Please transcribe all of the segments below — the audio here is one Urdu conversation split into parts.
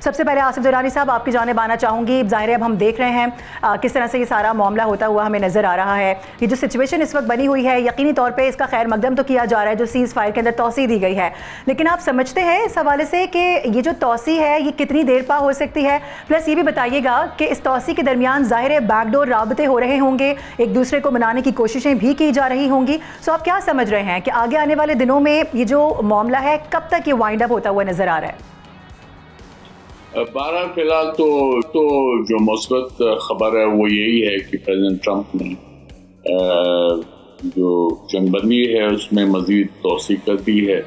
سب سے پہلے آصف درانی صاحب آپ کی جانب آنا چاہوں گی. ظاہر ہے اب ہم دیکھ رہے ہیں کس طرح سے یہ سارا معاملہ ہوتا ہوا ہمیں نظر آ رہا ہے. یہ جو سچویشن اس وقت بنی ہوئی ہے یقینی طور پہ اس کا خیر مقدم تو کیا جا رہا ہے جو سیز فائر کے اندر توسیع دی گئی ہے, لیکن آپ سمجھتے ہیں اس حوالے سے کہ یہ جو توسیع ہے یہ کتنی دیر پا ہو سکتی ہے؟ پلس یہ بھی بتائیے گا کہ اس توسیع کے درمیان ظاہر ہے بیک ڈور رابطے ہو رہے ہوں گے, ایک دوسرے کو منانے کی کوششیں بھی کی جا رہی ہوں گی. سو آپ کیا سمجھ رہے ہیں کہ آگے آنے والے دنوں میں یہ جو معاملہ ہے کب تک یہ وائنڈ اپ ہوتا ہوا نظر آ رہا ہے؟ بہرحال فی الحال تو جو مثبت خبر ہے وہ یہی ہے کہ پریزیڈنٹ ٹرمپ نے جو جنگ بندی ہے اس میں مزید توسیع کر دی ہے,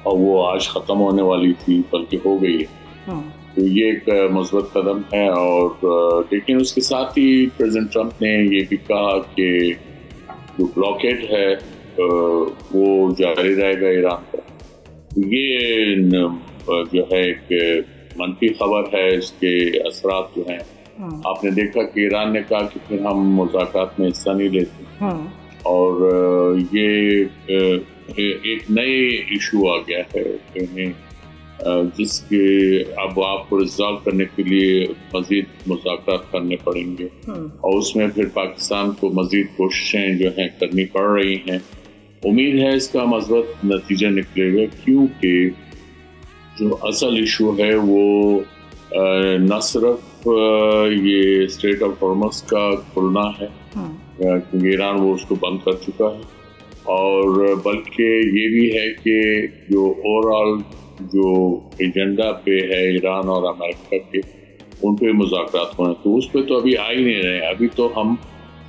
اور وہ آج ختم ہونے والی تھی بلکہ ہو گئی ہے. تو یہ ایک مثبت قدم ہے. اور لیکن اس کے ساتھ ہی پریزیڈنٹ ٹرمپ نے یہ بھی کہا کہ جو بلاکیڈ ہے وہ جاری رہے گا ایران کا. یہ جو ہے ایک منفی خبر ہے, اس کے اثرات جو ہیں آپ نے دیکھا کہ ایران نے کہا کہ پھر ہم مذاکرات میں حصہ نہیں لیتے, اور یہ ایک نئے ایشو آ گیا ہے جس کے اب آپ کو ریزالو کرنے کے لیے مزید مذاکرات کرنے پڑیں گے, اور اس میں پھر پاکستان کو مزید کوششیں جو ہیں کرنی پڑ رہی ہیں. امید ہے اس کا مثبت نتیجہ نکلے گا, کیونکہ جو اصل ایشو ہے وہ نہ صرف یہ اسٹریٹ آف ہارمز کا کھلنا ہے کیونکہ ایران وہ اس کو بند کر چکا ہے, اور بلکہ یہ بھی ہے کہ جو اوور آل جو ایجنڈا پہ ہے ایران اور امریکہ کے ان پہ مذاکرات ہونے, تو اس پہ تو ابھی آ ہی نہیں رہے. ابھی تو ہم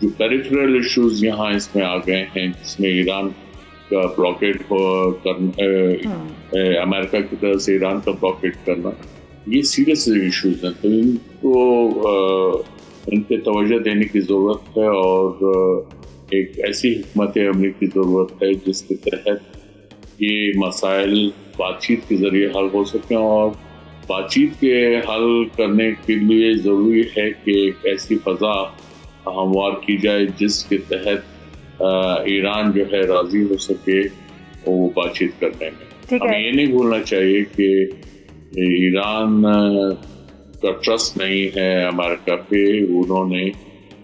جو پیریفرل ایشوز یہاں اس میں آ گئے ہیں جس میں ایران کا بلاکیڈ امریکہ کی طرف سے ایران کا بلاکیڈ کرنا, یہ سیریس ایشوز ہیں, تو ان کو ان پہ توجہ دینے کی ضرورت ہے, اور ایک ایسی حکمت عملی کی ضرورت ہے جس کے تحت یہ مسائل بات چیت کے ذریعے حل ہو سکیں. اور بات چیت کے حل کرنے کے لیے ضروری ہے کہ ایک ایسی فضا ہموار کی جائے جس کے تحت ایران جو ہے راضی ہو سکے وہ بات چیت کرنے میں. ہمیں یہ نہیں بھولنا چاہیے کہ ایران کا ٹرسٹ نہیں ہے امریکہ پہ. انہوں نے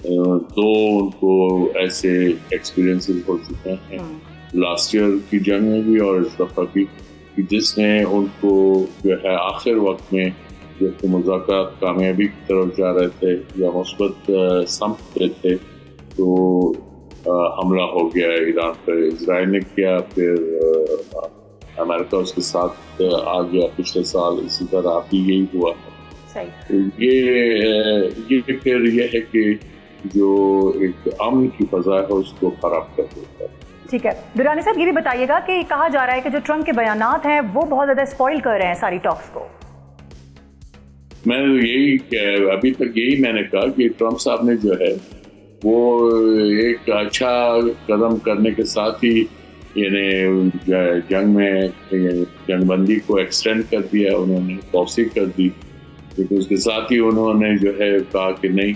ان کو ایسے ایکسپیرینسز ہو چکے ہیں لاسٹ ایئر کی جنگ میں بھی اور اس دفعہ بھی, جس نے ان کو جو ہے آخر وقت میں جو کہ مذاکرات کامیابی کی طرف جا رہے تھے یا مثبت سمت پہ تھے, تو حملہ ہو گیا ایران پر. اسرائیل نے کیا, پھر امریکہ اس کے ساتھ آ گیا. پچھلے سال اسی طرح بھی یہی ہوا. یہ پھر یہ ہے کہ جو ایک امن کی فضا ہے اس کو خراب کر دیتا ہے. ٹھیک ہے درانی صاحب, یہ بھی بتائیے گا کہ کہا جا رہا ہے کہ جو ٹرمپ کے بیانات ہیں وہ بہت زیادہ اسپوائل کر رہے ہیں ساری ٹاکس کو. میں ابھی تک یہی میں نے کہا کہ ٹرمپ صاحب نے جو ہے وہ ایک اچھا قدم کرنے کے ساتھ ہی یعنی جنگ بندی کو ایکسٹینڈ کر دیا, انہوں نے توسیع کر دی, لیکن اس کے ساتھ ہی انہوں نے جو ہے کہا کہ نہیں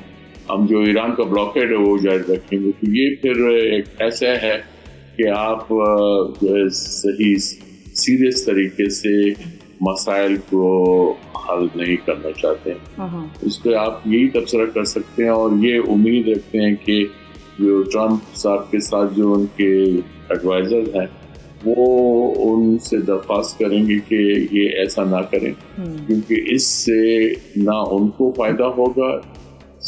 ہم جو ایران کا بلاکیڈ ہے وہ جاری رکھیں گے. تو یہ پھر ایک ایسا ہے کہ آپ جو ہے صحیح سیریس طریقے سے مسائل کو حل نہیں کرنا چاہتے ہیں. اس پہ آپ یہی تبصرہ کر سکتے ہیں, اور یہ امید رکھتے ہیں کہ جو ٹرمپ صاحب کے ساتھ جو ان کے ایڈوائزر ہیں وہ ان سے درخواست کریں گے کہ یہ ایسا نہ کریں, کیونکہ اس سے نہ ان کو فائدہ ہوگا,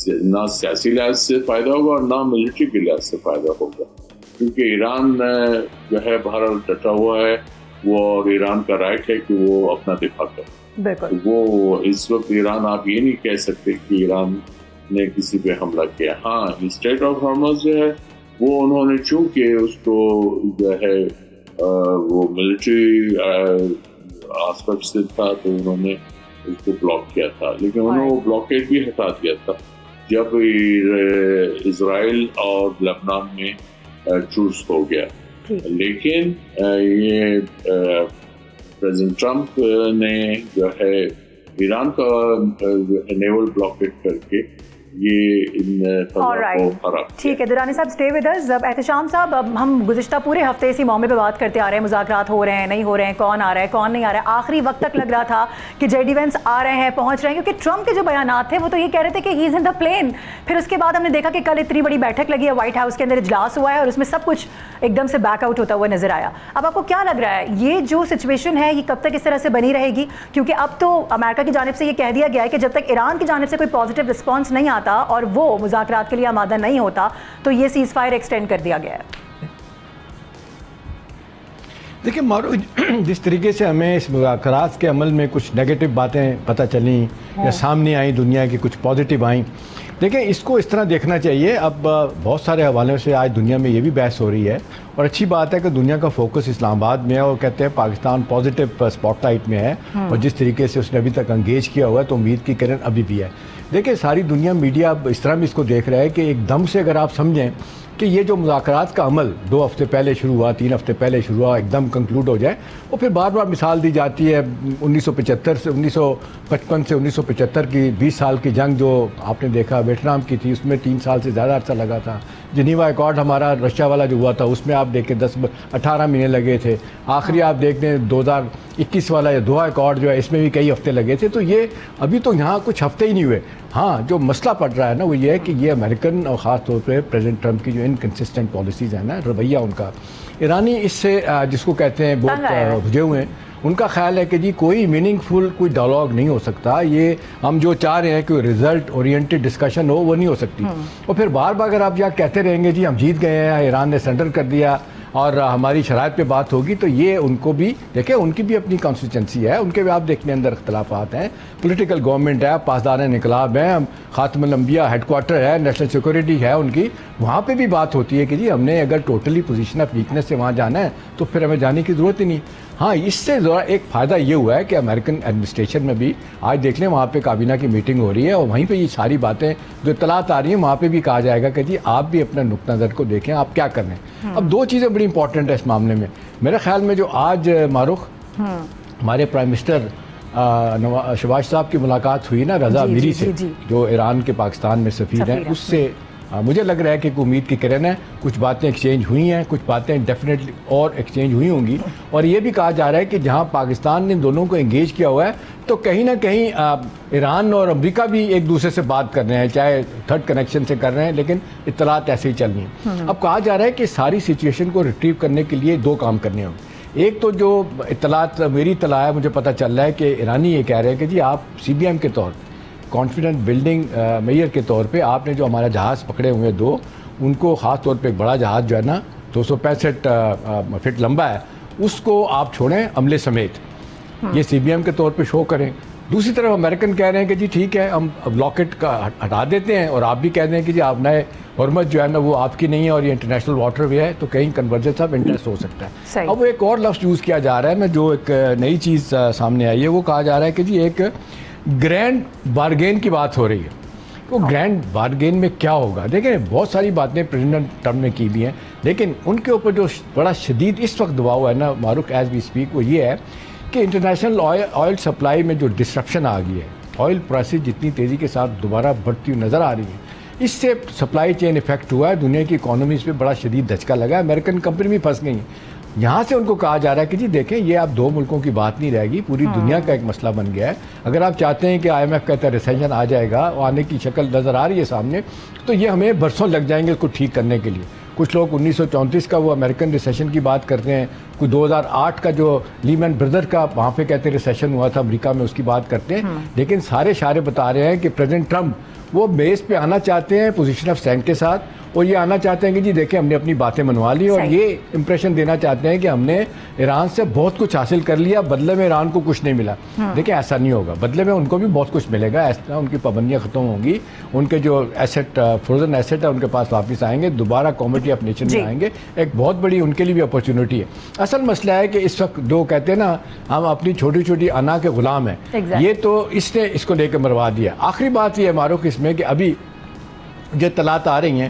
نہ سیاسی لحاظ سے فائدہ ہوگا اور نہ ملٹری کے لحاظ سے فائدہ ہوگا. کیونکہ ایران جو ہے بہرحال ڈٹا ہوا ہے وہ, اور ایران کا رائٹ ہے کہ وہ اپنا دفاع کرے. وہ اس وقت ایران آپ یہ نہیں کہہ سکتے کہ ایران نے کسی پہ حملہ کیا. ہاں اسٹریٹ آف ہارمز جو ہے وہ انہوں نے چونکہ اس کو جو ہے وہ ملٹری آسپیکٹ سے تھا تو انہوں نے اس کو بلاک کیا تھا, لیکن انہوں نے وہ بلاکیڈ بھی ہٹا دیا تھا جب اسرائیل اور لبنان میں ٹروس ہو گیا. لیکن یہ پریزیڈنٹ ٹرمپ نے جو ہے ایران کا نیول بلاکیڈ کر کے یہ ان خبروں کو خراب کیا۔ ٹھیک ہے درانی صاحب اسٹے ود اس۔ اب احتشام صاحب، اب ہم گزشتہ پورے ہفتے اسی معاملے پہ بات کرتے آ رہے ہیں، مذاکرات ہو رہے ہیں نہیں ہو رہے ہیں، کون آ رہا ہے کون نہیں آ رہا ہے۔ آخری وقت تک لگ رہا تھا کہ جے ڈی وینس آ رہے ہیں، پہنچ رہے ہیں، کیونکہ ٹرمپ کے جو بیانات تھے وہ تو یہ کہہ رہے تھے کہ ہی از ان دا پلین۔ پھر اس کے بعد ہم نے دیکھا کہ کل اتنی بڑی بیٹھک لگی ہے وائٹ ہاؤس کے اندر، اجلاس ہوا ہے اور اس میں سب کچھ ایک دم سے بیک آؤٹ ہوتا ہوا نظر آیا۔ اب آپ کو کیا لگ رہا ہے یہ جو سچویشن ہے یہ کب تک اس طرح سے بنی رہے گی؟ کیونکہ اب تو امریکہ کی جانب سے یہ کہہ دیا گیا ہے کہ جب تک ایران کی جانب سے کوئی پازیٹیو رسپانس نہیں آتا اور وہ مذاکرات کے لیے آمادہ نہیں ہوتا تو یہ سیز فائر ایکسٹینڈ کر دیا گیا ہے۔ دیکھیں مارو، جس طریقے سے ہمیں اس مذاکرات کے عمل میں کچھ نیگیٹو باتیں پتہ چلیں یا سامنے آئیں، دنیا کی کچھ پازیٹیو آئیں، دیکھیں اس کو اس طرح دیکھنا چاہیے۔ اب بہت سارے حوالوں سے آج دنیا میں یہ بھی بحث ہو رہی ہے اور اچھی بات ہے کہ دنیا کا فوکس اسلام آباد میں ہے اور کہتے ہیں پاکستان پازیٹیو اسپاٹ لائٹ میں ہے اور جس طریقے سے اس نے ابھی تک انگیج کیا ہوا ہے تو امید کی کرن ابھی بھی ہے۔ دیکھیں ساری دنیا میڈیا اب اس طرح بھی اس کو دیکھ رہا ہے کہ ایک دم سے اگر آپ سمجھیں کہ یہ جو مذاکرات کا عمل 2 ہفتے پہلے شروع ہوا، 3 ہفتے پہلے شروع ہوا، ایک دم کنکلوڈ ہو جائے، اور پھر بار بار مثال دی جاتی ہے 1955 سے 1955 سے 1975 کی 20 سال کی جنگ جو آپ نے دیکھا ویتنام کی تھی، اس میں 3 سال سے زیادہ عرصہ لگا تھا۔ جنیوا ایکارڈ ہمارا رشیا والا جو ہوا تھا اس میں آپ دیکھیں 18 مہینے لگے تھے۔ آخری آپ دیکھ لیں 2021 والا یا دوحہ ایکارڈ جو ہے اس میں بھی کئی ہفتے لگے تھے۔ تو یہ ابھی تو یہاں کچھ ہفتے ہی نہیں ہوئے۔ ہاں جو مسئلہ پڑ رہا ہے نا وہ یہ ہے کہ یہ امریکن اور خاص طور پہ پریزیڈنٹ ٹرمپ کی جو انکنسسٹنٹ پالیسیز ہیں نا، رویہ ان کا، ایرانی اس سے جس کو کہتے ہیں بہت بھجے ہوئے ہیں۔ ان کا خیال ہے کہ جی کوئی میننگ فل کوئی ڈائلاگ نہیں ہو سکتا، یہ ہم جو چاہ رہے ہیں کہ رزلٹ اورینٹڈ ڈسکشن ہو وہ نہیں ہو سکتی۔ اور پھر بار بار اگر آپ یہاں کہتے رہیں گے جی ہم جیت گئے ہیں، ایران نے سرنڈر کر دیا اور ہماری شرائط پہ بات ہوگی، تو یہ ان کو بھی دیکھیں، ان کی بھی اپنی کانسٹیٹوئنسی ہے، ان کے بھی آپ دیکھنے اندر اختلافات ہیں، پولیٹیکل گورنمنٹ ہے، پاسداران انقلاب ہیں، خاتم الانبیاء ہیڈ کوارٹر ہے، نیشنل سیکورٹی ہے ان کی، وہاں پہ بھی بات ہوتی ہے کہ جی ہم نے اگر ٹوٹلی پوزیشن آف ویکنس سے وہاں جانا ہے تو پھر ہمیں جانے کی ضرورت ہی نہیں۔ ہاں اس سے ذرا ایک فائدہ یہ ہوا ہے کہ امریکن ایڈمنسٹریشن میں بھی آج دیکھ لیں وہاں پہ کابینہ کی میٹنگ ہو رہی ہے اور وہیں پہ یہ ساری باتیں جو اطلاعات آ رہی ہیں وہاں پہ بھی کہا جائے گا کہ جی آپ بھی اپنا نقطہ نظر کو دیکھیں آپ کیا کر رہے ہیں۔ اب 2 چیزیں بڑی امپورٹنٹ ہے اس معاملے میں میرے خیال میں۔ جو آج معروف ہمارے پرائم منسٹر شہباز صاحب کی ملاقات ہوئی نا رضا میری سے، جو ایران کے پاکستان میں سفیر ہیں، اس سے مجھے لگ رہا ہے کہ ایک امید کی کرن ہے، کچھ باتیں ایکسچینج ہوئی ہیں، کچھ باتیں ڈیفینیٹلی اور ایکسچینج ہوئی ہوں گی، اور یہ بھی کہا جا رہا ہے کہ جہاں پاکستان نے دونوں کو انگیج کیا ہوا ہے تو کہیں نہ کہیں ایران اور امریکہ بھی ایک دوسرے سے بات کر رہے ہیں، چاہے تھرڈ کنیکشن سے کر رہے ہیں، لیکن اطلاعات ایسے ہی چل رہی ہیں۔ اب کہا جا رہا ہے کہ ساری سچویشن کو ریٹریو کرنے کے لیے 2 کام کرنے ہوں۔ ایک تو جو اطلاعات میری اطلاع ہے مجھے پتہ چل رہا ہے کہ ایرانی یہ کہہ رہے ہیں کہ جی آپ CBM کے طور کانفیڈنٹ بلڈنگ میئر کے طور پہ آپ نے جو ہمارا جہاز پکڑے ہوئے 2 ان کو، خاص طور پہ ایک بڑا جہاز جو ہے نا 265 فٹ لمبا ہے، اس کو آپ چھوڑیں عملے سمیت، یہ CBM کے طور پہ شو کریں۔ دوسری طرف امریکن کہہ رہے ہیں کہ جی ٹھیک ہے ہم بلاکٹ کا ہٹا دیتے ہیں اور آپ بھی کہہ دیں کہ جی آپ نئے حرمت جو ہے نا وہ آپ کی نہیں ہے اور یہ انٹرنیشنل واٹر وے ہے، تو کہیں کنورجنس آف انٹرسٹ ہو سکتا ہے۔ اب وہ ایک اور لفظ یوز کیا جا رہا ہے، میں جو ایک نئی چیز سامنے آئی ہے وہ کہا جا رہا ہے کہ جی ایک گرینڈ بارگین کی بات ہو رہی ہے۔ وہ گرینڈ بارگین میں کیا ہوگا؟ دیکھیں بہت ساری باتیں پریزیڈنٹ ٹرمپ نے کی بھی ہیں، لیکن ان کے اوپر جو بڑا شدید اس وقت دباؤ ہے نا معروف ایز وی اسپیک، وہ یہ ہے کہ انٹرنیشنل آئل سپلائی میں جو ڈسرپشن آ گئی ہے، آئل پرائسز جتنی تیزی کے ساتھ دوبارہ بڑھتی ہوئی نظر آ رہی ہیں، اس سے سپلائی چین افیکٹ ہوا ہے، دنیا کی اکانومیز پہ بڑا شدید دھچکا لگا ہے، امریکن کمپنی بھی پھنس گئی ہیں۔ یہاں سے ان کو کہا جا رہا ہے کہ جی دیکھیں یہ اب 2 ملکوں کی بات نہیں رہے گی، پوری دنیا کا ایک مسئلہ بن گیا ہے۔ اگر آپ چاہتے ہیں کہ IMF کہتا ہے ریسیشن آ جائے گا، آنے کی شکل نظر آ رہی ہے سامنے، تو یہ ہمیں برسوں لگ جائیں گے اس کو ٹھیک کرنے کے لیے۔ کچھ لوگ 1934 کا وہ امریکن ریسیشن کی بات کرتے ہیں، کوئی 2008 کا جو لیمن بردر کا وہاں پہ کہتے ہیں ریسیشن ہوا تھا امریکہ میں، اس کی بات کرتے ہیں، لیکن سارے اشارے بتا رہے ہیں کہ پریزیڈنٹ ٹرمپ وہ بیس پہ آنا چاہتے ہیں پوزیشن آف اسٹرینتھ کے ساتھ، اور یہ آنا چاہتے ہیں کہ جی دیکھیں ہم نے اپنی باتیں منوا لی، اور یہ امپریشن دینا چاہتے ہیں کہ ہم نے ایران سے بہت کچھ حاصل کر لیا، بدلے میں ایران کو کچھ نہیں ملا۔ دیکھیں ایسا نہیں ہوگا، بدلے میں ان کو بھی بہت کچھ ملے گا، ایسا ان کی پابندیاں ختم ہوں گی، ان کے جو ایسٹ فروزن ایسٹ ہے ان کے پاس واپس آئیں گے، دوبارہ کمیونٹی آف نیشن میں آئیں گے، ایک بہت بڑی ان کے لیے بھی اپرچونٹی ہے۔ اصل مسئلہ ہے کہ اس وقت جو کہتے ہیں نا ہم اپنی چھوٹی چھوٹی انا کے غلام ہیں، یہ تو اس نے اس کو لے کے مروا دیا۔ آخری بات یہ ہے معروف اس میں کہ ابھی جو اطلاعات آ رہی ہیں